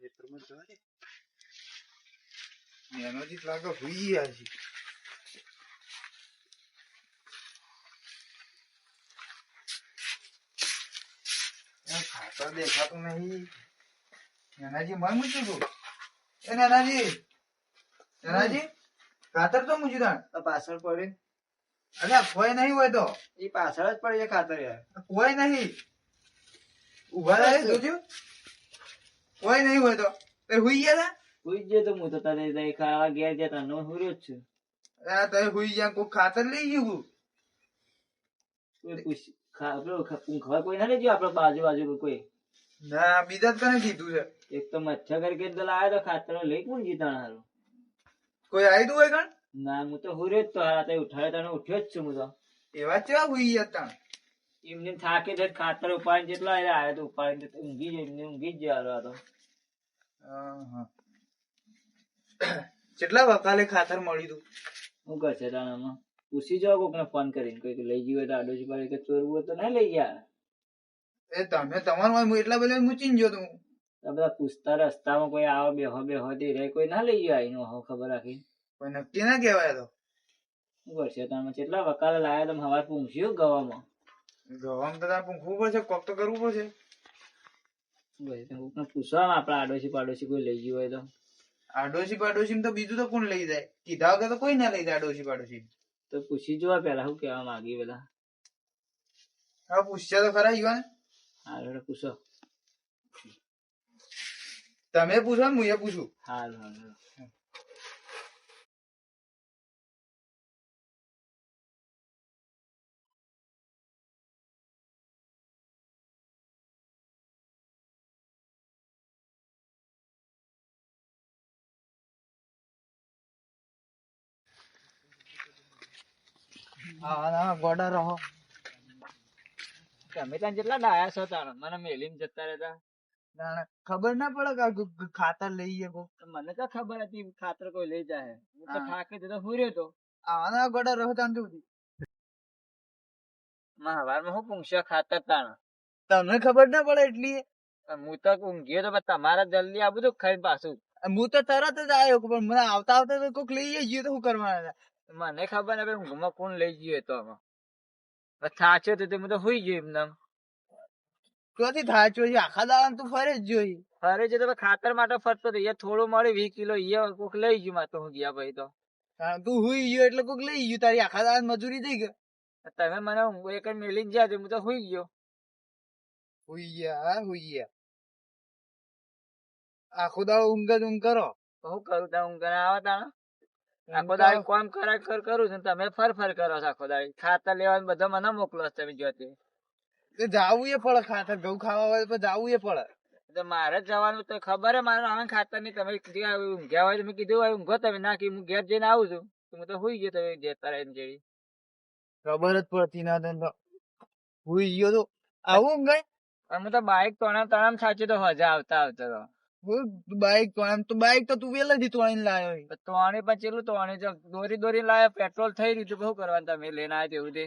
ખેતરમાં જવા દે. મેનોજી લાગે હુઈ ગયા છે. ખાતર દેખાતું નહીં. નાનાજી મય મૂક્યું તું. એ નાનાજી ખાતર તો મૂક્યું તાણ પાછળ પડે. અરે કોઈ નહીં હોય તો એ પાછળ જ પડે છે ખાતર યાર. કોઈ નહીં ઉભા રહે જોજો. કોઈ નહીં હોય તો હુઈ ગયા તા. હુઈ જ તો હું તો તારે ખાવા ઘેર જતા નો હુર્યો જ છું. તમે હુઈ ગયા કોઈ ખાતર લઈ ગયું. ખબર કોઈ ના લેજો આપડે બાજુ કોઈ. ના બીજા કને કીધું છે. એક તો મચ્છર કરીને તો લાવ્યો તો ખાતર લઈ કોણ જીતા હારું. કોઈ આવી તું હોય કણ. ના હું તો હુર્યો જ તો હારા ઉઠાડે તને ઉઠ્યો જ છું હું તો. એવા કેવા હુઈ ગયા તા. એમને થાકે છે ખાતર ઉપાડી જેટલા આવ્યો તો ઉપાડી ઊંઘી જ જવાનો હતો. કેટલા વકાલે ખાતર મળ્યું તું. શું કરશે તાણામાં પૂછી જાઓ કોક ને ફોન કરીને કોઈ લઈ ગયું હોય તો આડોશી પાડે કે ચોરવું હોય તો ના લઈ ગયા. એ તમે તમારું એટલા બધા મૂચીને ગયો તું. બધા પૂછતા રસ્તામાં કોઈ આવો બેહો દે રે કોઈ ના લઈ ગયો આઈનો ખબર રાખી. કોઈ નક્કી ના કહેવાય તો. શું કરશે તમે કેટલા વકાલે લાયા તમે હવાર પૂછ્યું ગવામાં. ગવામાં તો તારે પૂછવું પડશે કોક તો કરવું પડશે. પૂછવામાં આપડા આડોશી પાડોશી કોઈ લઈ ગયું હોય તો. આડોશી પાડોશી તો બીજું તો કોણ લઈ જાય. કીધા વગર તો કોઈ ના લઈ જાય આડોશી પાડોશી. તો પૂછી જોવા પેલા શું કેવા માંગી પેલા. હા પૂછ્યા તો ખરા યુવાન. હા પૂછો. તમે પૂછો ને હું એ પૂછું. હાલ હા ગોડા રહો. તમે ત્યાં જેટલા ડાયા છો તાણ મને મેલીને જતા રહેતા. ખબર ના પડે કે ખાતર લઈ ગયા. મને તો ખબર હતી ખાતર કોઈ લઈ જાય. હું તો થાકે તો હુર્યો તો. આના ગોડા રહો તાણ સુધી હવારમાં હું પૂછ્યો ખાતર તાણ. તમને ખબર ના પડે એટલી. હું તો ઊંઘ્યો તો તમારા જલ્દી આ બધું ખાઈ પાછું. હું તો તરત જ આવ્યો પણ મને આવતા તો કોઈક લઈ ગયો તો શું કરવાના. મને ખબર ને ઊંઘમાં કોણ લઈ ગયો તો થાચ્યો તો હું તો હુઈ ગયો એમને. ક્યાંથી થાચ્યો છે આખા દાડા તું ફરે જ જોઈ. ફરે છે તો ખાતર માટે ફરતો હતો. એ થોડું મળે 20 કિલો એ કોક લઈ ગયું માતો હું ગયા ભાઈ તો. તું હુઈ ગયો એટલે કોક લઈ ગયું. તારી આખા દાડા મજૂરી થઈ ગઈ. તમે મને એક મેલીને ગયા હું તો હુઈ ગયો. હુઈ ગયા આખો દાડો ઊંઘ કરો. શું કરું તા ઊંઘ આવે તાણ. આખો દાડી કામ કરું છું તમે ફર કરો છો આખો દાડી. ખાતર લેવાનું બધા મને મોકલો તમે જોતે. જાવું એ પડે. ખાતર ઘઉં ખાવા હોય તો જાવું એ પડે. મારે જવાનું તો ખબર હે મારે આવે ખાતર ની. તમે ઊંઘ્યા હોય મેં કીધું હોય ઊંઘો તમે ના હું ઘેર જઈને આવું છું. હું તો હુઈ ગયો તમે જતા રહે જેવી ખબર જ પડતી ના. હુઈ ગયો તો આવું ઊંઘાય. હું તો બાઈક તણામ સાચી તો મજા આવતા તો બાઈક તો તું વેલા થી તોડીને લાવ્યો. તોણી પણ ચેલું તોણી દોરી લાવ્યો. પેટ્રોલ થઈ રહ્યું શું કરવાનું તમે લઈને આવ્યા તેવું તે.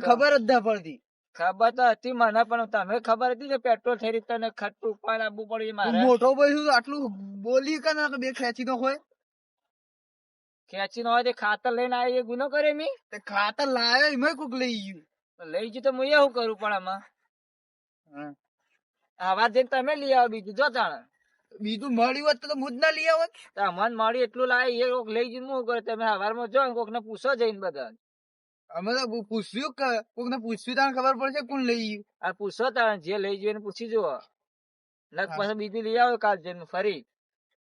ખબર જ ના પડતી. ખબર તો હતી મને પણ તમે ખબર હતી કે પેટ્રોલ થઈ રહ્યું તને ખટું ઉપાડ આપવું પડ્યું મારે. મોટો ભાઈ આટલું બોલી કે ના બે ખેંચી નો હોય. ખેંચી નો હોય તે ખાતર લઈને આવ્યો એ ગુનો કરે મી. ખાતર લાવ્યો એમાં કોક લઈ ગયું. લઈ ગયું તો હું એવું કરું પણ આમાં હવા જઈને તમે લઈ આવો બીજું જો તાણ. બીજું મળ્યું હોત તો મુજ ના લઈ આવત. મન મળ્યું એટલું લાવે એ કોક લઈ જઈને શું કરે. તમે હવારમાં જો કોક ને પૂછો જઈને બધા. અમે તો પૂછ્યું કોક ને પૂછ્યું તાણ ખબર પડશે કોણ લઈ ગયું. આ પૂછો તાણ જે લઈ ગયું એને પૂછી જુઓ. પછી બીજું લઈ આવો કાલ જઈને ફરી.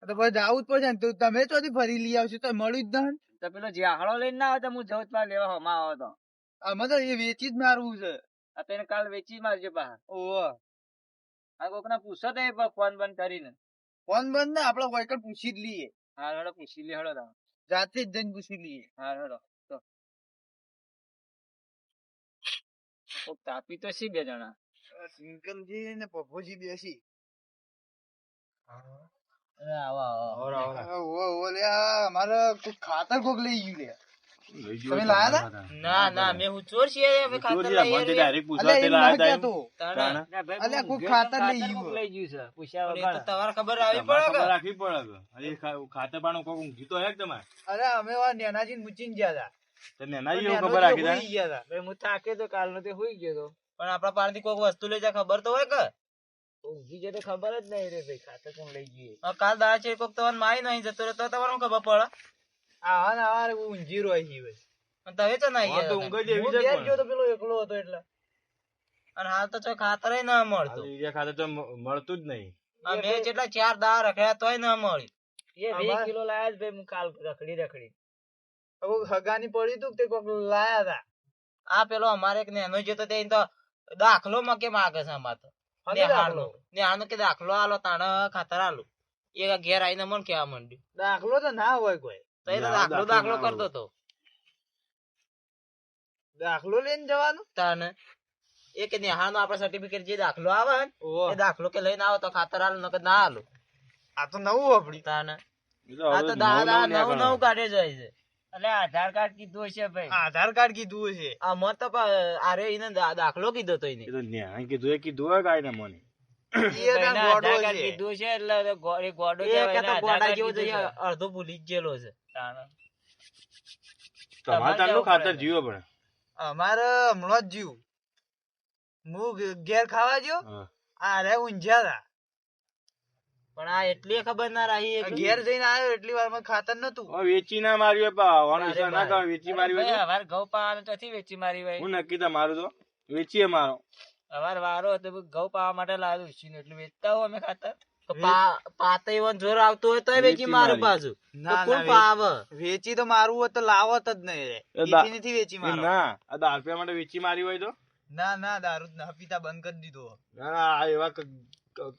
તો પછી જવું જ પડશે ને. તમે ચોથી ફરી લઈ આવશો તો મળ્યું જ ના. તો પેલો ઝાડો લઈને ના આવે તો હું જવું લેવા હમા આવો તો. અમે તો એ વેચી જ મારવું છે. તેને કાલ વેચી મારજો બહાર. ઓહો આ કોક ને પૂછો તો ફોન બંધ કરીને. ફોન બંધ ને આપડે કોઈ પૂછી જ લઈએ. હા હેડો પૂછી લે હેડો તમે જાતે જ જઈને પૂછી લઈએ. હા હેડો તો તાપી તો સી બે જણા. સિંકલજી ને પપ્પોજી બેસી. આવો મારે ખાતર કોક લઈ ગયું લે. તમે લાયા હતા? ના ના અમે હું ચોર છીએ અમે ખાતર લઈએ છીએ. અલ્યા એમ ના કહેતો. તાણે. ના ભાઈ, અલ્યા હું કોઈ ગયો ખાતર તો લઈ ગયું. કોક લઈ ગયું છે પૂછ્યા પણ એ તો વગર. તમારે ખબર આવી તમારે પડે ખબર કે રાખવી પડે કે એ ખાતર પાનું કોક ઊંઘી તો હે કે તમારે અરે અમે વા નેનાજી મૂચીને ગયા હતા. તને ના એવું નેનાજી ખબર રાખી દે હુઈ ગયા હતા. ભાઈ હું થાક્યો તો કાલનો તે હુઈ ગયો તો. પણ આપણા પાસેથી કોઈક વસ્તુ લઈ જાય ખબર તો હોય કે ઊંઘી ગયો તો ખબર જ નહીં રે ભાઈ ખાતર કોણ લઈ ગયું. હવે કાલ દાડા છે કોઈક તમને મારી નહીં જતો રહે તો તમારે શું ખબર પડે આવા ને આવા ઊંઘી રહ્યો છે ભાઈ. અને તમે તો નહીં હા, તો ઊંઘ જ એવી હું છે ઘેર પણ. ગયો તો પેલો એકલો હતો એટલે. અને હાલ તો ચોય ખાતરે ના મળતું આ ખાતર તો મળતું જ નહીં અમે જેટલા 4 દાડા રખડ્યા તોય ના મળ્યું એ 20 કિલો લાયા જ ભાઈ હું કાલ રખડી હવે હગાની પડી તું તે કોક લાયા હતા. આ પેલો અમારે એક નેનો જતો તે તો દાખલો માં કે માગે છે અમાર તો અને નેહાળનો નેહાળનો કે દાખલો આલો તાણે ખાતર આલો એ ઘેર આવીને મને કેવા માંડ્યું દાખલો તો ના હોય કોઈ. તો એ તો ના, દાખલો દાખલો ના કરતો હતો દાખલો લઈને જવાનું. તાને એ કે નેહાળનો આપણે સર્ટિફિકેટ જે દાખલો આવે ને ઓહો. એ દાખલો કે લઈને આવો તો ખાતર આલો નકર ના આલો આ તો નવું વાપરી. તાને એ તો આ હવે તો નવું દાદા નવું નવું કાઢે જાય છે એટલે આધાર કાર્ડ કીધું હશે ભાઈ. આધાર કાર્ડ કીધું છે. આ મત તો આરે એને દાખલો કીધો તો એને એ તો ન્યાય કીધું એ કીધું હોય કાંઈ ના મને એ ભાઈને ત્યાં ગોડો આધાર કાર્ડ છે. કીધું છે એટલે એ ગોડો એ કહેવાય કે એને તો આધાર ગોડા કાર્ડ જેવો કીધું જોઈએ, છે. અડધો ભૂલી જ ગયેલો છે તાણે. તમારે તારનું ખાતર જીવો પડે અમારે હમણાં જ જીવ હું ઘેર ખાવા ગયો. હા. આ રે ઊંઝ્યા હતા. પણ આ એટલી ખબર ના રહી આ ઘેર જઈને આવ્યો એટલી વારમાં ખાતર નતું. હવે વેચી ના માર્યું હોય પા આવવાનો વિચાર ના કરો વેચી અરે મારી ભાઈ, હોય હવારે ઘઉં પાવાનું ચોથી વેચી મારી ભાઈ. હું નક્કી તમારું તો વેચીએ મારો હવારે વારો હતો ઘઉં પાવા માટે લાવ્યું ઉછીને એટલે વેચતા હોઉં અમે ખાતર. તો પાતે એવન જોર આવતું હોય તોય વેચી વેચી મારું મારી. પાછું તો ના, કોણ ના, પાવે વેચી તો મારું હોત તો લાવત જ નહીં રે. એ દા- એથી નથી વેચી એ મારો. ના આ 10 રૂપિયા માટે વેચી મારી હોય તો ના ના દારૂ ના પીતા બંધ કરી દીધો. ના આ એવા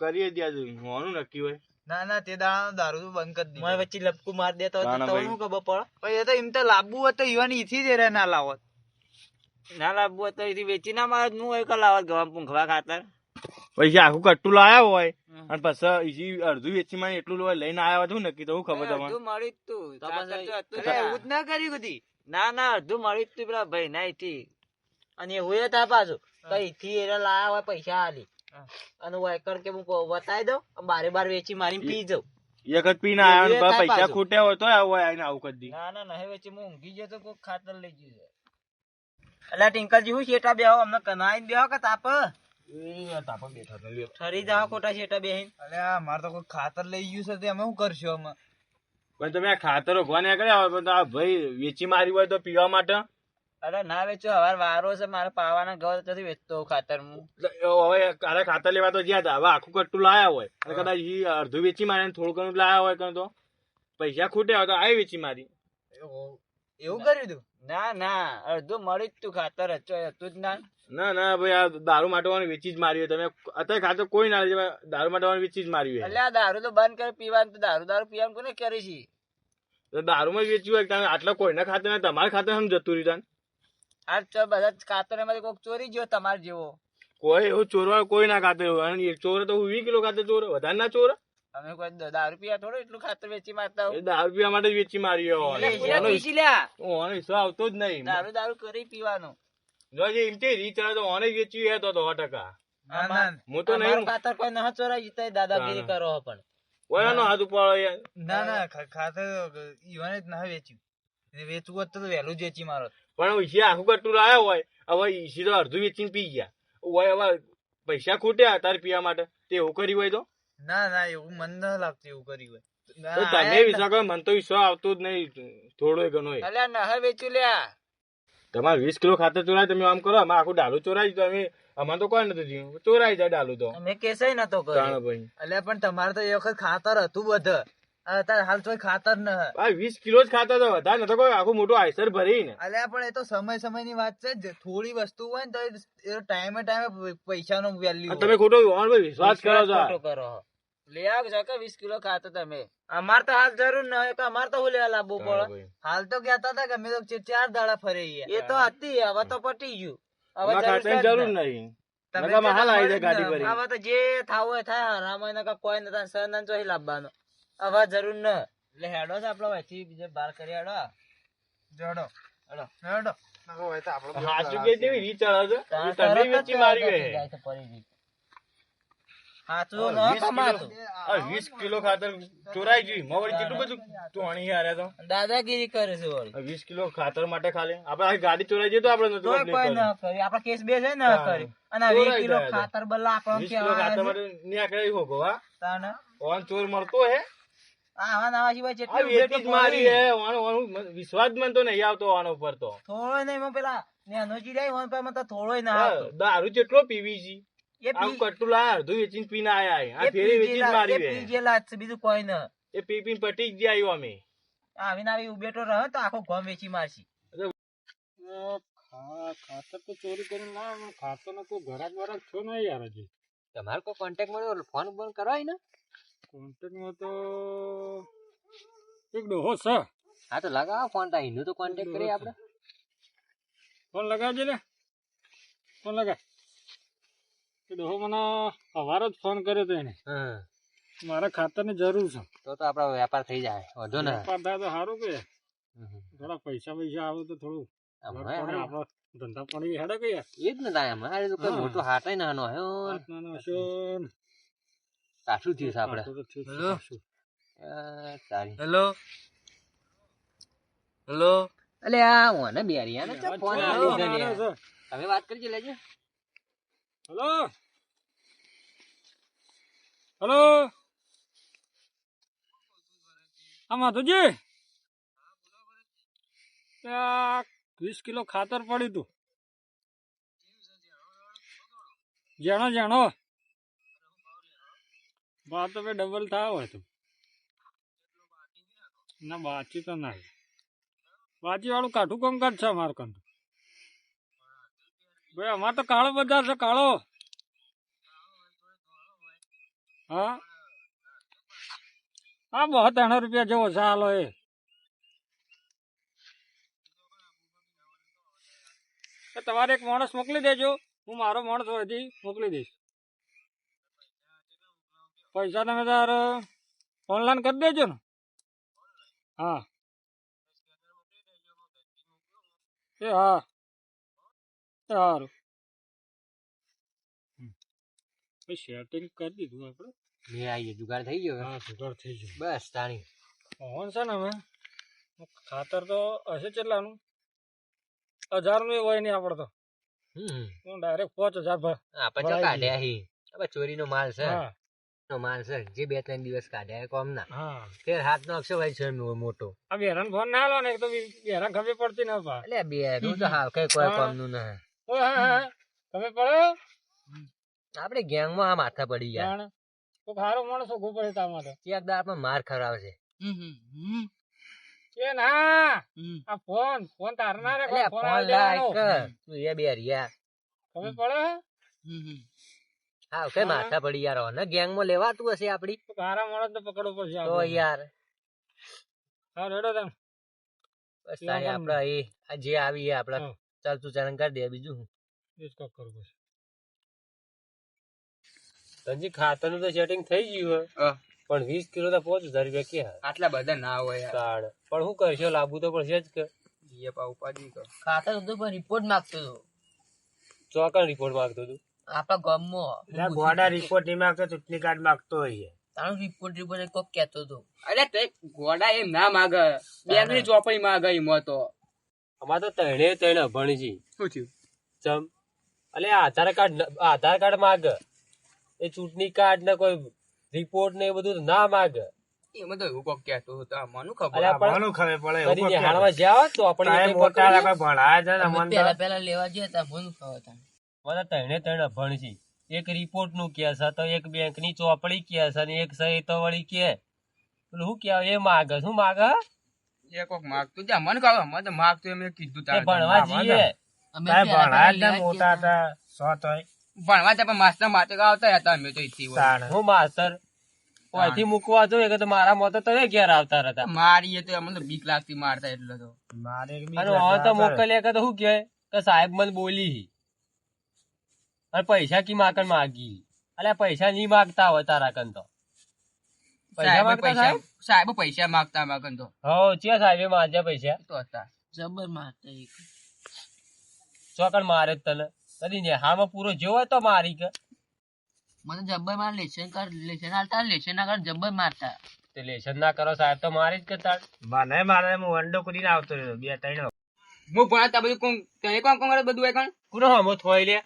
કરીએ ત્યાં હોવાનું નક્કી હોય ના ના તે દાડા દારૂ તો બંધ કરી મને દીધો. વચ્ચે લપકું માર દેતો હોય ના, તો ના, તમને શું ખબર પડે પછી એ તો એમ તો લાવવું હોત તો ઈવાની ઈથી જ રે ના લાવત. ના લાવવું હોય તો એથી વેચી ના મારે હું હોય કે લાવત ગવા પૂંખવા ખાતર. પછી આખું કટ્ટું લાયા હોય અને પછી ઈજી અડધું વેચી માં એટલું લઈને આવ્યા હોય શું નક્કી તો શું ખબર તમને અડધું મળ્યું જ તું. તો ખાતર પછી- તો હતું એટલે જ એવું જ ના કર્યું કદી. ના ના અડધું મળ્યું જ તું પેલા ભાઈ ના એથી. અને એવું એ થાય પાછું કઈ થી એને લાયા હોય પૈસા આલી હા. અને વાયકર કે હું બતાવી દઉં અને બારે બાર વેચી મારી પી જાઉં એક જ પીને આવ્યા એવું અને થાય પૈસા પાછું. ખૂટ્યા હોય તો આવું હોય આવીને આવું કરી દી ના ના નહીં વેચી હું ઊંઘી ગયો તો કોઈ ખાતર લઈ ગયું છે. એટલે ટિંકલજી હું શેટા બેહો અમને કનાઈને બેહો કે તાપ ઠરી જાવ ખોટા શેટા બેહીન અલે આ મારે તો કોઈ ખાતર લઈ ગયું છે તે અમે શું કરશું અમે? પણ તમે આ ખાતરો ભણ્યા કર્યા હોય પણ આ ભાઈ વેચી મારી હોય તો પીવા માટે અરે ના વેચો હવાર વારો છે મારે પાવાના ઘઉં તો નથી વેચતો હોઉં ખાતર હું. હવે કાલે ખાતર લેવા તો જ્યાં હતા હવે આખું કટ્ટું લાયા હોય અને કદાચ ઈ અડધું વેચી મારે થોડું ઘણું લાયા હોય કાં તો પૈસા ખૂટ્યા હોય તો આ વેચી મારી એવું કર્યું તું? ના ના અડધું મળ્યું જ તું ખાતર હતું જ ના. ના ના ભાઈ આ દારૂ માટે વાળું વેચી જ મારી હોય તમે અત્યારે ખાતર કોઈ ના લે દારૂ માટે વાળું વેચી જ મારી હોય એટલે આ દારૂ તો બંધ કરી પીવાનું તો દારૂ પીવાનું કોને કરી છે. તો દારૂમાં જ વેચ્યું હોય તમે આટલા કોઈના ખાતર ના તમારા ખાતર આમ જતું રહ્યું આ તો બધા ખાતર એમાંથી કોઈક ચોરી ગયો તમારે જેવો. કોઈ એવું ચોરવા કોઈ ના ખાતર હોય અને એક ચોરે તો 20 કિલો ખાતર ચોરે વધારે ના ચોરે અમે કોઈ દારૂ પીવા થોડું એટલું ખાતર વેચી મારતા એ હોય. દારૂ પીવા માટે જ વેચી મારી હોય એટલે પૂરા પીસી લ્યા. ઓનો હિસ્સો આવતો જ નહીં દારૂ કરી પીવાનું. જો જે એમ તે રીત ચડે તો ઓને જ વેચ્યું એ તો 100%. ના ના હું તો અમારું નહીં ખાતર કોઈ ન ચોરાઈ જતા દાદાગીરી કરો હો પણ ઓયાનો હાથ ઉપાડો યાર ના ના ખાતર ઈવાને જ ના વેચ્યું. એને વેચવું હોત તો વહેલું જ વેચી મારો. પણ ઈસી આખું કટ્ટું લાયા હોય હવે ઈસી તો અડધું વેચીને પી ગયા હોય હવે પૈસા ખૂટ્યા તારે પીવા માટે તે એવું કર્યું હોય તો ના ના એવું મન ન લાગતું એવું કર્યું હોય. ના, તો તમે આયા જ વિચાર કરો મને તો વિશ્વાસ આવતો જ નહીં થોડો ઘણો અલ્યા નહે વેચ્યું લ્યા. તમારે 20 કિલો ખાતર ચોરાય તમે આમ કરો અમે આખું ડાલું ચોરાઈ તો અમે અમારે તો કોઈ નથી જીવું ચોરાઈ જાય ડાલું તો અમે કેસાય નતો કર્યો તાણે ભાઈ અલ્યા પણ તમારે તો એ વખત ખાતર હતું બધે. અત્યારે હાલ તો ખાતર ન હે. આ 20 કિલો જ ખાતર તો વધારે નતો કોઈ આખું મોટું આઈસર ભરી ને અલ્યા પણ એ તો સમય ની વાત છે જ. થોડી વસ્તુ હોય ને તો એ ટાઈમે પૈસાનો વેલ્યુ તમે ખોટો ઓન પર વિશ્વાસ કરો છો ખોટો કરો હો. લઈ આવ છો કે 20 કિલો ખાતર તમે. અમાર તો હાલ જરૂર ન હોય કે અમાર તો હું લેવા લાવવું તાણે પડે ભાઈ. હાલ તો કહેતા હતા કે અમે તો 4 દાડા ફરી ગયા. એ તો હતી હવે તો પટી ગયું આમાં હવે ખાતરની જરૂર જરૂર છે જ નહીં તમે નકામાં હાલ આવી જાય કહેતા ગાડી મળે જ ભરી ને. હવે તો જે થાવું હોય થાય હરામાં નકા કોઈ નતા સહન ચોહી લાવવાનો હવે જરૂર ન એટલે હેડો છે આપડે વચ્ચે બીજે બાર કરી હેડો. જોડો હેડો. નકર હોય તો આપણો બે હાચું લડાશે. કે તેવી રીત ચડે છે તાણ તમે તરત જ વેચી મારી તરત હે. જાય છે ફરીથી. સાચું ન 20 કમાતું. આ 20 કિલો ખાતર ચોરાઈ ગયું મવડી કેટલું બધું ટોણી હારે તો દાદાગીરી કરે છે વળી. આ 20 કિલો ખાતર માટે ખાલી આપણે આ ગાડી ચોરાઈ જઈ તો આપણે નતું તોય complaint કોઈ કરી. ન કરી આપડા કેસ બે છે ને તાણ. કરી અને આ 20 ચોરાઈ કિલો ગયા ખાતર બલ્લા આપણને 20 કિલો ખાતર કેવા માટે નીકળે હોગો હા તાને ઓન ચોર મળતો હે આવા નવા સિવાય આ જેટલું વેચી જ મારી હે વિશ્વાસ મન તો નહીં આવતો આનો ઉપર તો થોડો નહીં એમાં પેલા નેનો ચીડાઈ હોય પણ મને તો થોડોય ના હા, આવતો. દારૂ જેટલો પીવી છે એ આમ પી- કટ્ટુ લાયા અડધું વેચીને પીને આયા હે. આ એ ફેરી વેચી જ પી મારી હે ગયેલા જ છે, બીજું કોઈ ન એ પી પીને પટી જ જાય અમે આવીને આવી ઉભેટો રહે તો આખો ગમ વેચી મારશી. ખાતર તો ચોરી કરીને લાવે ખાતર નો કોઈ ઘરાક વરાક છો નહીં યાર હજી તમારે કોઈ કોન્ટેક્ટ મળ્યો ફોન બોન કરવાય ને કોન્ટેક્ટમાં તો એક ડોહો છે હા તો લગાવો ફોન તો એનું તો કોન્ટેક્ટ કરીએ આપણે ફોન લગાવજે ને ફોન લગા એ ડોહો મને સવારે જ ફોન કર્યો હતો એને હા મારા ખાતરની જરૂર છે તો આપણો વેપાર થઈ જાય વધુ ને વેપાર થાય તો સારું કે થોડા પૈસા આવે તો થોડું આપણો ધંધા પાણી હેડે કે યાર એ જ ને તાય અમારે તો કોઈ હા. મોટો હાથ નાનો હે હાથ નાનો હશો ને. કાઠું થયું છે આપણે પાછું તો થયું છે હેલો. પાછું. સારી હેલો હેલો એટલે આ મને બેરિયા ને આ ફોન છો, આવ્યો છે આવ્યો લ્યા. છે. તમે વાત કરજો લેજો હેલો હેલો હા માધુજી ત્યાં 20 કિલો ખાતર પડ્યું તું જાણો જાણો ભાવ તો ભાઈ ડબલ થાવ હોય તો ના બાચી તો નહીં બાચી વાળું કાઠું કામકાજ છે અમારે કામ ભાઈ અમારે તો કાળો બજાર છે કાળો હા હા 72 રૂપિયા જેવો છે હાલો એ તમારે એક માણસ મોકલી દેજો હું મારો માણસ હજી મોકલી દઈશ પૈસા તમે તાર ઓનલાઈન કરી દેજો ને હા એ હા એ સારું સેટિંગ કરી દીધું આપણે મેં આવીએ જુગાડ થઈ ગયો હા સુધાર થઈ ગયો બસ તાણી ઓન છે ને હવે ખાતર તો હશે કેટલાનું 1000 નું હોય નહીં આપડે તો હું ડાયરેક્ટ 5000 ભર આપણે ચો કાઢ્યા હી હવે ચોરીનો માલ છે હા નો માલ છે જે 2-3 દિવસ કાઢ્યા કોમ ના હા ફેર હાથ નો અક્ષર હોય છે મોટો આ બેરાન ફોન ના લો ને એક તો બેરાન ખબર પડતી ના પા એટલે બે તું તો હાવ કઈ કોઈ હા. કોમ નું ના ઓય હા ખબર પડે આપણે ગેંગમાં આ માથા પડી ગયા જાણે તો સારો માણસ ઉભો પડે તા માટે એક દા આપણે માર ખરાવશે કે ના આ ફોન તાર ના રે એટલે ફોન ફોન આવી લાય દેવાનો. તું એ બે રિયા ખબર પડે હા કઈ માથા પડી યાર ને ગેંગમાં લેવાતું હશે આપડી તો તારા માણસ તો પકડવો પડશે તો આપણે. યાર હા રેડો તેમ બસ તારે આપડે એ આ જે આવી એ આપડે હા. ચાલતું ચાલન કરી દે બીજું શું. એ જ કોક કરવું પડશે હજી ખાતર નું તો સેટિંગ થઈ ગયું હા. હોય પણ 20 કિલો તો 5000 રૂપિયા ક્યાં આટલા બધા ના હોય યાર. તાળ પણ શું કરશો લાવવું તો પડશે જ કે એ પા ઉપાડી કર. ખાતર તો પણ રિપોર્ટ માંગતો હતો ચોકન રિપોર્ટ માંગતો હતું આપણા ગામમાં ગોડા રિપોર્ટ નહીં માંગતો ચૂંટણી કાર્ડ માંગતો હોય તારું રિપોર્ટ કોક કહેતો હતો. અરે તે ઘોડા એમ ના માગે બેનની ચોપડી માગે એમાં તો અમાર તો ત્રણે અભણ છે શું થયું ચમ અલે આધાર કાર્ડ માંગ એ ચૂંટણી કાર્ડ ને કોઈ રિપોર્ટ ને એ બધું ના માંગ એમાં તો એવું કોક કહેતો હતો મને ખબર અલ્યા પણ ભણવાનું ખબર પડે એવું કરીને કોક હાલમાં જ્યાં તો આપણે મોટા લોકો ભણાય છે ને મને તો. પેલા લેવા જઈએ તો મને ખબર હતા મને ત્રણે અભણ છે એક રિપોર્ટ નું કે છે તો એક બેંક ની ચોપડી કે છે અને એક સહી તો વળી કે પેલું શું કે એ માગ શું માગ એ કોક માગતું જા મને ખબર મને તો માગતું એમ કીધું એ ભણવા જઈએ તારે ભણાય જ ને મોટા હતા સો તોય. ભણવા ત્યાં પણ માસ્ટર માથે આવતા હતા અમે તો ઈથી હોય. તાણે. હું માસ્તર અહીંથી મૂકવા જોઈએ કે તો મારા મોતે તો એ ઘેર આવતા હતા મારીએ તો અમને તો બીક લાગતી મારતા એટલે તો મારે એક બીક અને લાગે હવે તો આપણે. મોકલ્યા કે તો શું કે સાહેબ મને બોલી અને પૈસા કી માકન માગી અલ્યા પૈસા નહીં માગતા હોય તારા કન તો પૈસા માગતા સાહેબ સાહેબ પૈસા માગતા માગન તો હો ચિયા સાહેબે માગ્યા પૈસા તો હતા જબર મારતા એક ચોકડ મારે જ તને કદી ને હામાં પૂરો જેવો તો મારી કે મને જબર માર લેશન હાલતા લેશન ના કર જબર મારતા તે લેશન ના કરો સાહેબ તો મારી જ કે તાર મને મારે હું અંડો કુદીને આવતો રહ્યો 2-3 હું ભણાતા બધું કોણ તને કોણ કોણ કરે બધું એ કોણ પૂરો હમો થોઈ લે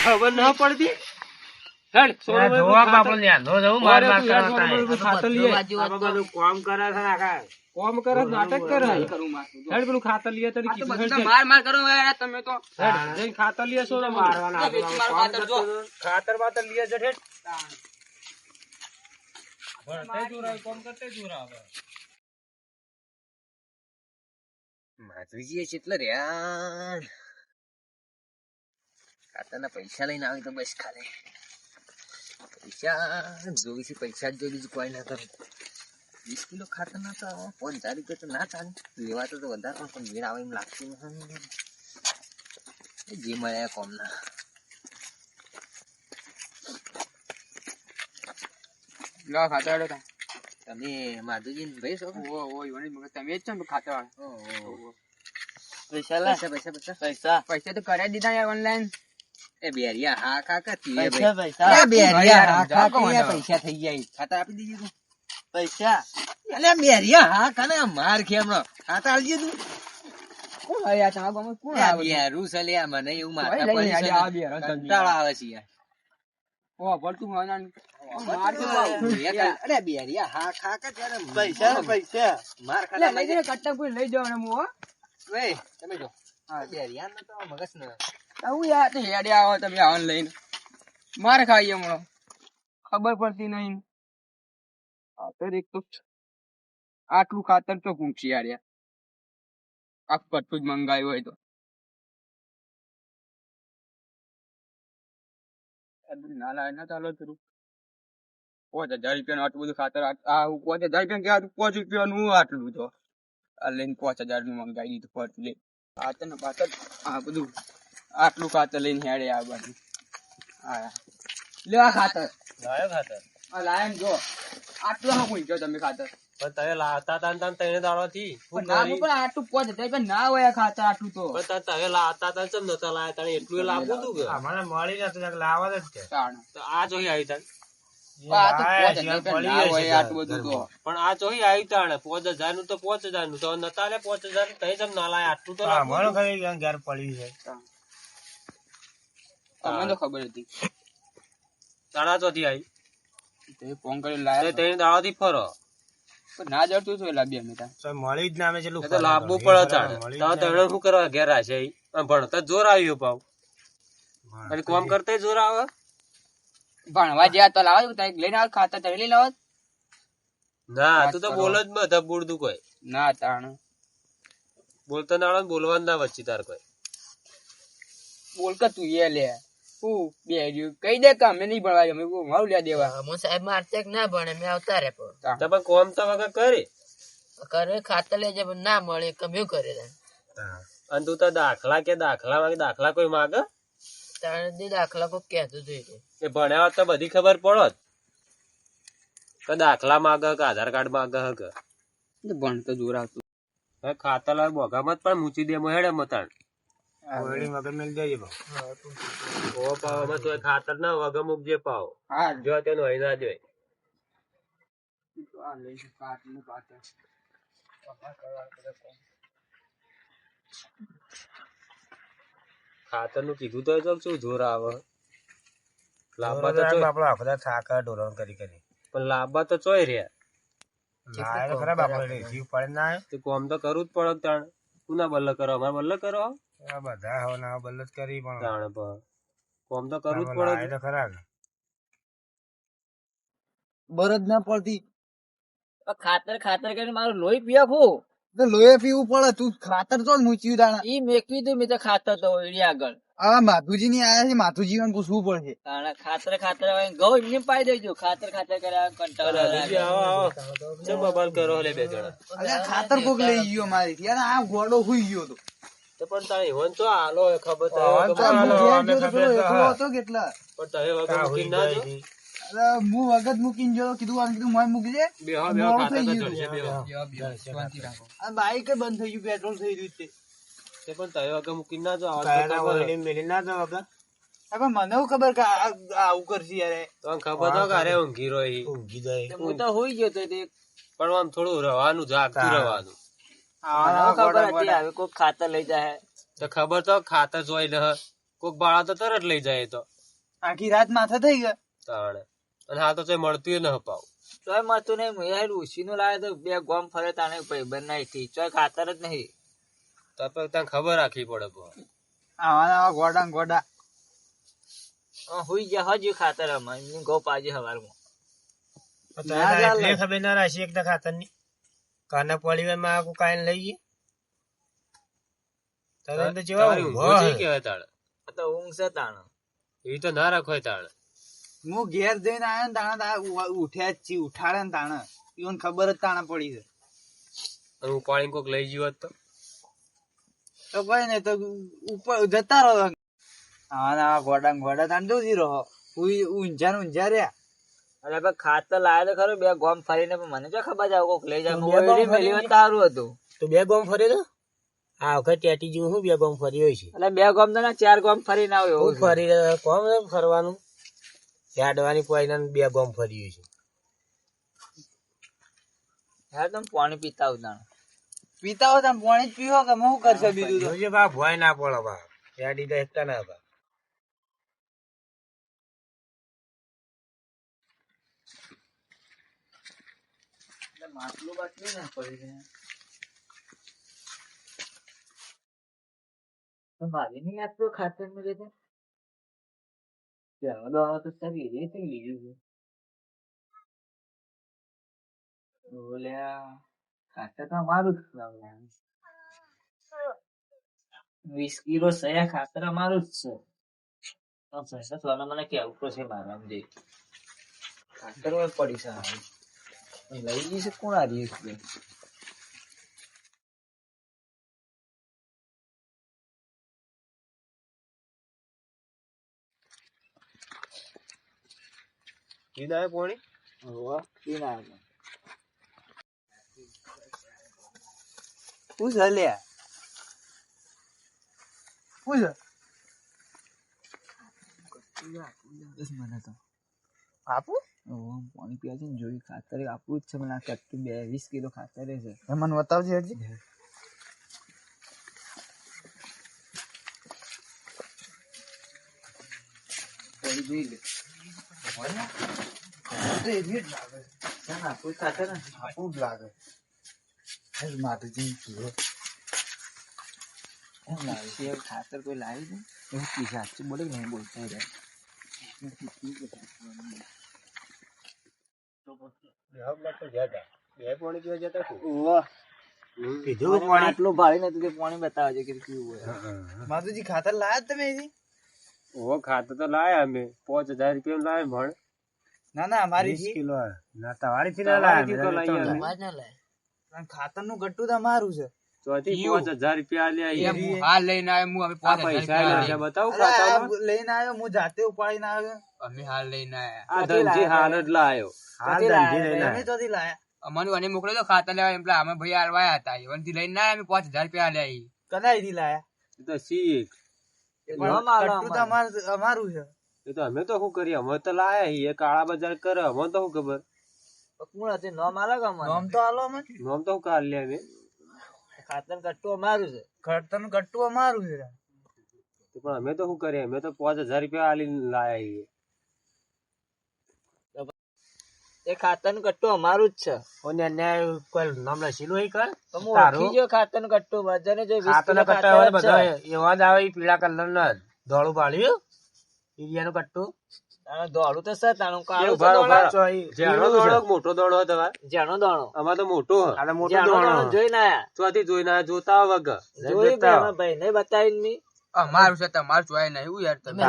ખબર ન પડતી હેડ જોવા બાપડો ને નો જવું માર માર કરતા ખાતર લઈએ આ બધું કામ કરે છે આખા કોમ કરે નાટક કરે કરું માર હેડ પેલું ખાતર લીએ તને કીધું હેડ માર માર કરો યાર તમે તો જઈને ખાતર લીએ છો ને મારવાના ખાતર જો ખાતર બાતર લીએ જ હેઠ માધુજી કેટલે રહ્યા ખાતાના પૈસા લઈને આવી તો બસ ખાલી પૈસા જોઈ છે પૈસા જ જોઈ બીજું કોઈ ના કરું 20 કિલો ખાતર ના તો 5 તારીખે તો ના ચાલે લેવા તો વધારે પણ મેળ આવે એમ લાગતું નથી જે મળ્યા કોમ ના લો ખાતર આડો તમે માધુજી ભાઈ છો ઓ ઈવણી મગર તમે જ છો ને ખાતર પૈસા લા પૈસા પૈસા તો કરાઈ દીધા યાર ઓનલાઈન એ બેરિયા હા કાકા તું પૈસા એ બેરિયા હા જા કાકા કોણ પૈસા થઈ ગયા ખાતર આપી દીજે તું પૈસા અલે બેરિયા હા કાને માર ખેમણો ખાતર આલજે તું કોણ આયા તમારા ગામમાં કોણ આ આવે બેરું છે લે મને એવું માથા લઈને પડી છે આ ને. બેરા કંટાળો આવે છે યાર ઓ ભરતું હોના માર તો અરે બેરિયા હા કાકા ત્યારે પૈસા માર એટલે ખાતા લઈ જઈને કટ્ટા કોઈ લઈ જવાને હું હો વે તમે જો હા બેરિયા ને તો મગજ ન આવું યાર તો હેડે આવો તમે આન લઈને માર ખાઈએ હમણાં ખબર પડતી નહીં ખાતર એક તો આટલું ખાતર તો પૂછી યાર આ કટું જ મંગાવ્યું હોય તો ના લાય ના ચાલો થોડું 5000 રૂપિયાનું આટલું બધું ખાતર આ 5000 રૂપિયા કે 5 રૂપિયાનું આટલું તો આ લઈને 5000 નું મંગાવી દીધું ફરતું લે ખાતર ને પાતર આ બધું આટલું ખાતર લઈને હેડે આ બાજુ હા લે આ ખાતર લાયો ખાતર આ લાયન જો આટલું હા મૂકી ગયો તમે ખાતર પણ તમે લાવતા તા ને તને દાડો થી પણ ના પણ આટલું 5000 રૂપિયા ના હોય આ ખાતર આટલું તો પણ તમે લાવતા તા ચમ નતા લાયા તને એટલું લાવવું તું કે મને મળી નતું લાવવા જ છે તાણ. તો આ ચોહી આવી તાણ આ તો 5000 રૂપિયા ના હોય આટલું બધું તો પણ આ ચોહી આવી તાણ 5000 નું તો 5000 નું તો નતા લે 5000 નું તઈ ચમ ના લાયા આટલું તો લાવવું તું. ઘર પડી છે તમને તો ખબર હતી તાણા ચોથી આવી તે ફોન કરી તે લાયા તઈ દાડો થી ફરો પણ ના જડતું તો એલા બે મેટા તો મળી જ ના અમે ચેટલું એ તો લાવવું પડે તાણ તો તને શું કરવા ઘેર આ છે ઈ? આમ ભણતા જોર આવ્યું પાવ અને કોમ કરતા જોર આવે ભણવા જ્યાં તો લાવો તારે લઈને આવ ખાતર તમે લઈ લાવો ના તું તો બોલ જ બધા બોલતું કોઈ ના તાણ બોલતા ના આવડે ને બોલવાનું ના વચ્ચે તાર કોઈ બોલ કે તું એ લે હું બે રહ્યું કહી દે કે અમે નહીં ભણવા અમે મારું લે દેવા અમો સાહેબ મારતે ના ભણે મેં આવતા રે પણ તો પણ કોમ તો વગર કરે કરે ખાતર લેજે પણ ના મળે કમ્યું કરે રે અને તું તો દાખલા કોઈ માગે તારે દે દાખલા કોક કહેતું જોઈએ એ ભણ્યા હોત તો બધી ખબર પડત કે દાખલા માગે કે આધાર કાર્ડ માગે કે ભણતો જોર આવતું હવે ખાતર લાવ બોગામાં જ પણ મૂચી દે હેડે મતાણ ઓરડી મગર મેલ જઈએ ઓ પાવામાં તો ખાતર ના વગર મૂકજે પાવ હા જો તેનું હોય ના જોઈ આ લઈ કાટનું પાતર ખાતર નું કીધું તો શું જોર આવે લાંબા તો ચોય આપડે આખો થાકા ઢોરણ કરી પણ લાંબા તો ચોય રહ્યા લાય તો ખરાબ આપણે જીવ પડે ના તે કોમ તો કરવું જ પડે તાણ કુના બલ્લ કરો અમારે બલ્લ કરો આ બધા હવે ના બલ્લત કરી પણ તાણ પર કોમ તો કરવું જ પડે લાય તો ખરા બરજ ના પડતી ખાતર કરીને મારું લોહી પીયા તો લોહી પીવું પડે તું ખાતર તો મૂચ્યું દાણા ઈ મેકવી દઉં મેં તો ખાતર તો એની આગળ આ માધુજી ની આયા છે માધુજી ને પૂછવું પડશે તાણે ખાતર હવે ઘઉં એમને પાઈ દેજો ખાતર કર્યા કંટાળો હજી આવો આવો ચમ બબાલ કરો લે બે જણા અરે આ ખાતર કોક લઈ ગયો મારી યાર આ ગોડો હુઈ ગયો તો તો પણ તારે ઈવન તો હાલો એ ખબર તો હા, હવે તો ખબર હાલો. હાલો. ઘેર ગયો તો પેલો એકલો હતો કેટલા પણ તમે વગર મૂકીને ના જો અરે હું વગત મૂકીને ગયો કીધું આને કીધું મોય મૂકી દે બેહો મોડું ખાતર થઈ તો ગયું. જડશે બેહો આ બાઈક બંધ થઈ ગયું પેટ્રોલ થઈ રહ્યું છે તે પણ તય વગર મૂકીને ના જાવ કાયના વળીને મેલી ના જાવ વગર હવે મને શું ખબર કે આવું કરશે યાર તો ખબર તો ઘરે ઊંઘી રહી ઊંઘી જાય હું તો હોઈ ગયો તો તે પણ આમ થોડું રહેવાનું જાગતું રહેવાનું મને ખબર હતી હવે કોઈ ખાતર લઈ જાય તો ખબર તો ખાતર જોઈ ને કોક બાળા તો તરત લઈ જાય તો આખી રાત માથા થઈ ગયા. તાણે અને હા તો તે મળતું ન અપાવ ચોય મળતું નહીં હું યાર ઉછી નું લાવે તો બે ગોમ ફરે તાણે ભાઈબંધ ના થી ચોય ખાતર જ નહીં તો તને ખબર રાખવી પડે આવા ગોડા ને ગોડા હોઈ ગયા હજુ ખાતર આમાં એમની ગો પાજી હવારમાં ખબર ના રાશી એક ખાતર ની કાના પડી માં આખું કાઈ લઈ ગઈ તને તો જેવા કેવાય તાણે આ તો ઊંઘ છે તાણે એવી તો ના રાખવાય તાણે હું ઘેર જઈને આવ્યો ને તાણા ઉઠ્યા જ છી ઉઠાડે ને તાણા ઈવન ખબર જ તાણા પડી છે અને હું પાણી કોક લઈ ગયો તો કઈ નઈ તો ઉપર જતા રહો આવા ગોડા ને ગોડા તાણ જોજી રહો ઊંઝા ને ઊંઝા રહ્યા અરે ભાઈ ખાતર લાવે તો ખરું બે ગોમ ફરીને પણ મને જો ખબર જાવ કોક લઈ જાય તારું હતું તો બે ગોમ ફરી દો આ વખત ટેટી જેવું શું બે ગોમ ફરી હોય છે એટલે બે ગોમ તો ના 4 ગોમ ફરીને આવ્યો હું ફરી કોમ ફરવાનું યાડવાની પોઈને બે ગોમ ફરી હોય છે યાર તમે પાણી પીતા આવતા પીતા હોય તમે પાણી જ પીવો કે શું કરશે બીજું તો જોજે બા ભોય ના પડે બા યાડી તો એકતા ના બા માટલું બાટલું ના પડી તો મારી નહીં યાદ તો ખાતર માં જતો ત્યાં દવા તો સારી રીતે લીધું બોલ્યા ખાતર તો અમારું જ 20 કિલો સયા ખાતર અમારું જ છે તો મને કેવું પડશે મારા સમજે ખાતર માં પડી છે લઈ જઈશ કોણ આ દિવસ કીધા પાણી પૂછ લ્યા પૂછ મને તો આપું પાણી પીવા છે ને જોઈ ખાતર આપવું જ છે મને આ કટ્ટું 20 કિલો ખાતર છે મને બતાવજે હજી જોઈ લે આપવું જ લાગે માતાજી એમ લાગે છે ખાતર કોઈ લાવી દે એવું કી સાચું બોલે કે નહીં બોલતા રહે આટલું ભારી નથી તે પાણી બતાવજે કે કેવું હોય માધુજી ખાતર લાયા તમે ઓ ખાતર તો લાયા અમે 5000 રૂપિયા લાયા ભણ ના ના અમારી કિલો ના તમારી થી ખાતર નું ગટ્ટું તો અમારું છે ચોથી 5000 રૂપિયા આલ્યા હાલ લઈને આવ્યો હું હવે પૈસા બતાવું લઈને આવ્યો હું જાતે ઉપાડીને આવ્યો અમે હાલ લઈને આયા આ ધનજી હાલ જ લાયો હાલ ધંધી લઈને અમે ચોથી લાયા અમારું અને મોકલો તો ખાતર લેવા એમ અમે ભાઈ આલવાયા હતા એવનથી લઈને ના અમે 5000 રૂપિયા આલ્યા કદાઈ થી લાયા એ તો શીખ ગટ્ટું તો અમારું છે એ તો અમે તો શું કરીએ અમે તો લાયા એ કાળા બજાર કરે અમે તો શું ખબર કોણ હતી નોમ આલા ગામ નામ તો આલો અમે નામ તો કાલ લે અમે ખાતર કટ્ટું અમારું છે ખાતર નું ગટ્ટું અમારું છે પણ અમે તો શું કરીએ અમે તો 5000 રૂપિયા આલી લાયા એ ખાતર નું કટ્ટું અમારું જ છે ઓને અન્યાય કોઈ નામ લખેલું હોય કર તો હું ઓળખી ગયો ખાતર નું કટ્ટું વજન જો 20 ખાતર કિલો ના કટ્ટા હોય બધા ખાતર એવા જ આવે ઈ પીળા કલર ના ધોળું પાડ્યું ઈરિયાનું કટ્ટું દોડું તો છે તાણું કાળું છે ઉભા, ઉભા. દોડા. જેનો દોણો મોટો દોણો તમારે જેનો દાણો અમાર તો મોટો હ આલે મોટો જેનો દાણો દોણો જોઈને આયા ચોથી જોઈને આ જોતા વગર જોઈ ભાઈ ને બતાવી ની અમારું છે તમારું જોવાય નહીં એવું યાર તમે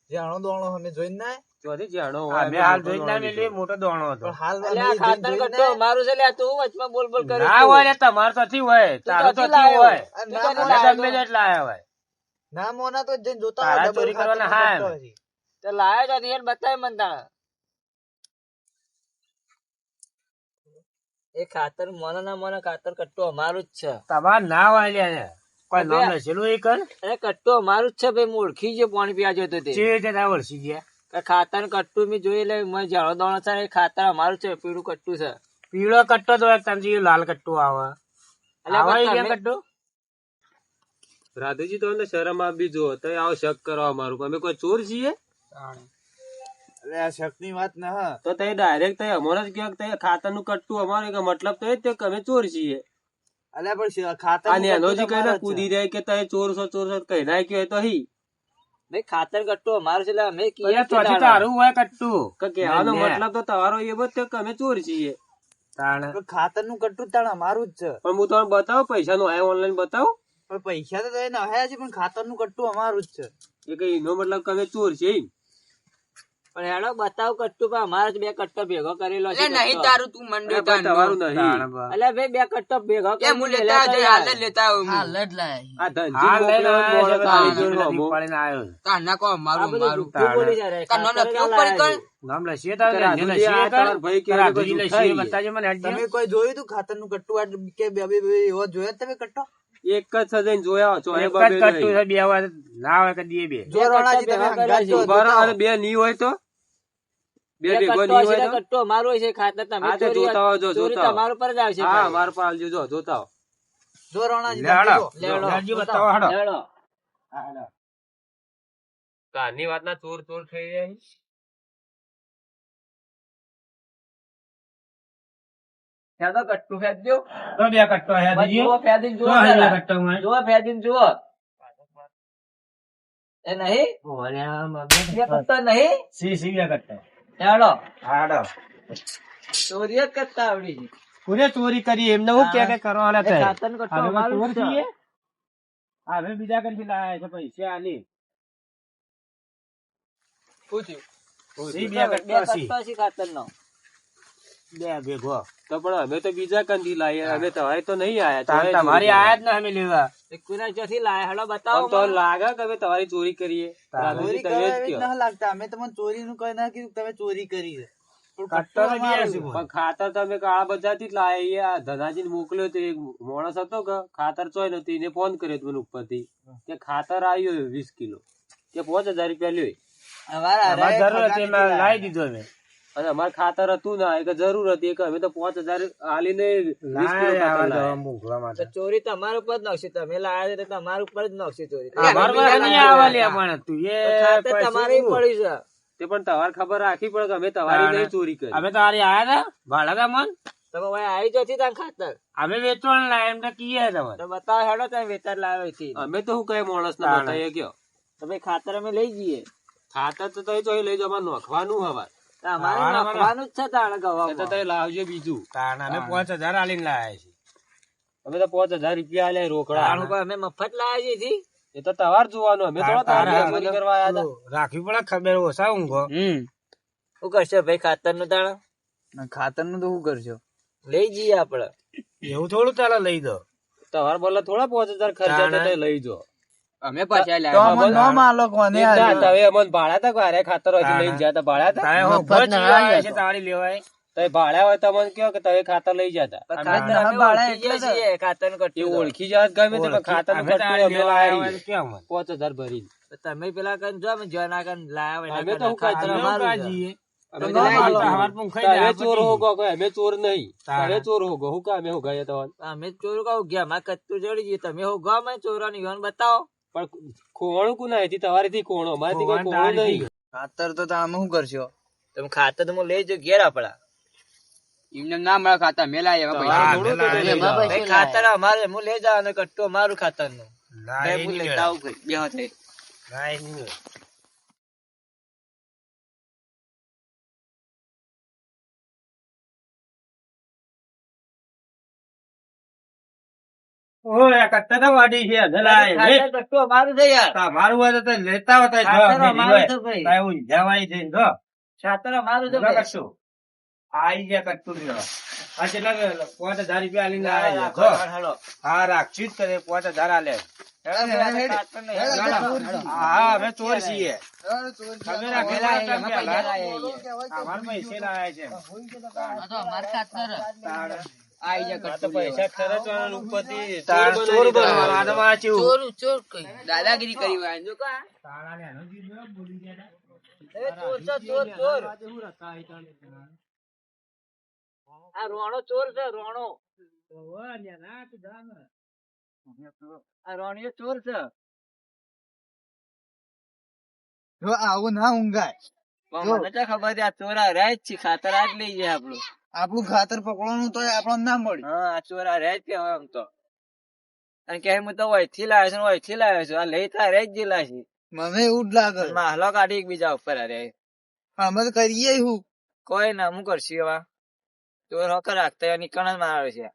જાણો દોણો અમે જોઈને ના ચોથી જાણો અમે હાલ જોઈ ના મેલી મોટો દોણો હતો હાલ અલ્યા આ ખાતર કટ્ટું અમારું છે લ્યા તું વચમાં બોલ બોલ કરે ના હોય તમાર તો થી હોય તારું તો થી હોય ગમે તે લાયા હોય ના મોના તો જઈને જોતા તારા હોય, ચોરી ડબલ કરવાના ખાતર હા હજી. તો લાયો તો યાર બતાય મન તાણ એ ખાતર મને ના મને ખાતર કટ્ટો અમારું જ છે. તમાર ના વાલ્યા ને કોઈ નામ લખેલું એ કર અરે કટ્ટો અમારું જ છે ભાઈ. હું ઓળખી ગયો પાણી પીવા જતો તે. જે રીતે ના વળસી ગયા ખાતર કટ્ટું મેં જોઈ લે મને જાડો દાણો છે. એ ખાતર અમારું છે. પીળું કટ્ટું છે. પીળો કટ્ટો તો તમે લાલ કટ્ટો આવે કટ્ટો. રાધુજી તો શરમ આપી જો તો આવો શક કરો અમારું અમે કોઈ ચોર છીએ આ શકની વાત ના હા તો તે ડાયરેક્ટ અમારે જ કહો ખાતર નું કટ્ટું અમારે મતલબ તો એ જ કે અમે ચોર છીએ. અલ્યા પણ ખાતર અને એનો જે કઈ કૂદી રહે કે તમે ચોરસો કઈ ના કહ્યું તો હી ભાઈ ખાતર કટ્ટું અમારું છે. અમે તારું હોય કટ્ટું કહેવાનો મતલબ તો તમારો એ બધો કે અમે ચોર છીએ. ખાતર નું કટ્ટું તાણ અમારું જ છે. પણ હું તમને બતાવું પૈસા નું આ ઓનલાઈન બતાવું. પણ પૈસા તો એને હયા છે પણ ખાતર નું કટ્ટું અમારું જ છે. એ કઈ એનો મતલબ કે અમે ચોર છીએ. પણ હેડો બતાવ કટ્ટું પણ અમારા જ બે કટ્ટો ભેગો કરેલો છે. નહીં તારું તું મંડે તમારું નહીં એટલે ભાઈ બે કટ્ટો ભેગો હું લેતા લેતા તમે કોઈ જોયું તું ખાતર નું કટ્ટું કે એવો જોયો તમે કટ્ટો? એક જ સજન જોયા છો બે ની હોય તો બે ભેગો ની હોય તો કટ્ટો અમારો છે. ખાતર તમે તમારું પર જ આવશે. હા મારું પર આવજો જો જોતા જો રોણાજી કારની વાત ના ચોર ચોર થઈ રહ્યા કટ્ટું ફેંકજો. તો બે કટ્ટો જુઓ એ નહીં નહીં હેડો ચોરી જ કરતા આવડી છે. પૂરે ચોરી કરી એમને હું કે કરવાના એ ખાતર કટ્ટો અમારું જ છે. હવે બીજા કઈ લાયા છે પૈસા આલી બે ભેગો તો પણ અમે તો બીજા કંદી લાયા અમે તમારે તો નહીં આયા તમારી આયા જ ને અમે લેવા ચોથી લાયા હેડો બતાવો. તો લાગે કે અમે તમારી ચોરી કરીએ. ચોરી કરવા લાગતા અમે તમને ચોરી નું કઈ ના કીધું તમે ચોરી કરી છે. પણ ખાતર તમે કાળા બજાર થી જ લાયા. ધનાજી ને મોકલ્યો તો એક માણસ હતો કે ખાતર ચોય નતું એને ફોન કર્યો મને ઉપર થી કે ખાતર આવ્યું 20 કિલો કે 5000 રૂપિયા લ્યો. લાવી દીધું અમે અને અમારે ખાતર હતું ના કે જરૂર હતી કે અમે તો 5000 આલીને 20 કિલો ચોરી તમારા ઉપર જ નાખશે. તમે લાયા છે તમારા ઉપર જ નાખશે ચોરી. તમારી પડી છે તે પણ તમારે ખબર રાખવી પડે કે અમે તમારી નહીં ચોરી કરી. અમે તમારી આયા હતા ભાડા મન તમે આવી જતી તા ખાતર અમે વેચવાનું લાયા એમને કીએ તમે તો બતાવો હેડો તમે વેચાર લાવ્યો છે. અમે તો શું કઈ માણસ ને બતાવીએ કયો તમે ખાતર અમે લઈ જઈએ. ખાતર તો તમે લઈ જાવ નોખવાનું હવા અમારે નાખવાનું જ છે. તાણે ગવા તો તમે લાવજો બીજું. અમે 5000 આલીને લાયા છીએ. અમે તો 5000 રૂપિયા આલ્યા રોકડા. અમે મફત લાયા છીએ. એ તો તવાર જોવાનું અમે તો ચોરી કરવા આવ્યા હતા. રાખવી પડે ખબર ઓછા ઊંઘો. શું કરશો ભાઈ ખાતર નું તાણા? ખાતર નું તો શું કરશો? લઈ જઈએ આપડે. એવું થોડું ચાલે લઈ દો. તવાર બોલા થોડા 5000 ખર્ચા લઈ જો. અમે પાછા ભાડા તા ઘરે ખાતર લઈ જતા ભાડા લેવાય ભાડા હોય તમને કયો કે તમે ખાતર લઈ જતા ખાતર ઓળખી જાત ગમે ખાતર 5000 ભરી તમે પેલા કન જો ના કન લાયા અમે તો ચોર હોગો અમે ચોર નહીં તમે ચોર હોગો હું કામે હો ગયા તમારે અમે ચોર કહું ગયા માં કત્તું જડી ગયું તમે હો ગા મેં ચોરાની યોન બતાવો. પણ ખોણું કુના હતી તમારી થી કોણો અમારી કોઈ કોણું નહીં. ખાતર તો તમે શું કરશો? તમે ખાતર તો લઈ જો ઘેર આપડા એમને ના મળે ખાતર મેલા ખાતર અમારે હું લઈ જવાનું કટ્ટું અમારું ખાતર નું વાડી છે અમારું છે યાર. મારું હોય તો લેતા ખાતર અમારું છે કશું આઈ ગયા કટ્ટું આ કેટલા 5000 રૂપિયા આલીને આવ્યા. હા રાખશું જ કરે 5000 આલે. હા અમે ચોર છીએ. અમારે પૈસે લાયા છે. આઈ જા આ તો પૈસા ખર્ચવાના ઉપરથી તાર ચોર બનવાના. આ તો મારા ચેવું. દાદાગીરી કરી હોય જો કા આ રોણો ચોર છે રોણો. આ રોણિયો ચોર છે. જો આવું ના ઊંઘાય. પણ મને તો ખબર છે આ ચોરા રહે જ છે. ખાતર આજ લઈ જાય આપણું. આપણું ખાતર પકડવાનું તો આપણને ના મળે. હા આ ચોરા રહે જ કે હવે આમ તો. અને કે હું તો વહીથી લાવ્યો છું વહીથી લાવ્યો છું. આ લઈ તા રહે જ જેલા છે. મને એવું જ લાગે. માહલો કાઢી એકબીજા ઉપર અરે અમે તો કરીએ શું? કોઈ ના હું કરશું હવે. ચોર હોકર રાખતા નીકળ મારે છે.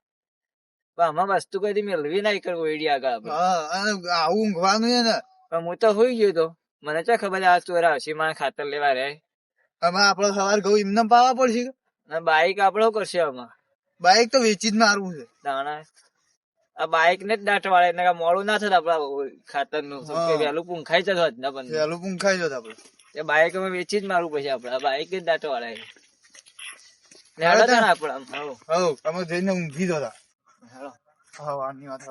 પણ આમાં વસ્તુ કઈ મેળવી ના કરવું એડી આગળ આપણે. હા અને આવું ઊંઘવાનું છે ને. પણ હું તો હોઈ ગયો તો. મને ચા ખબર આ ચોર આવશે મારે ખાતર લેવા રે. અમે આપડે સવાર ઘઉં એમને પાવા પડશે. અને બાઈક આપડે શું કરશે આમાં? બાઈક તો વેચી જ મારવું છે. દાણા આ બાઈક ને જ દાટ વાળે એટલે મોડું ના થતું આપડા ખાતર નું વહેલું પૂંખાઈ જતો જ ના બંધ. પેલું પૂંખાઈ જતો આપડે. એ બાઈક અમે વેચી જ મારવું પછી આપડે બાઈક જ દાટ વાળા આપડે. હવ અમે જઈને ઊંઘી જતા. હેલો હા વાની વાત.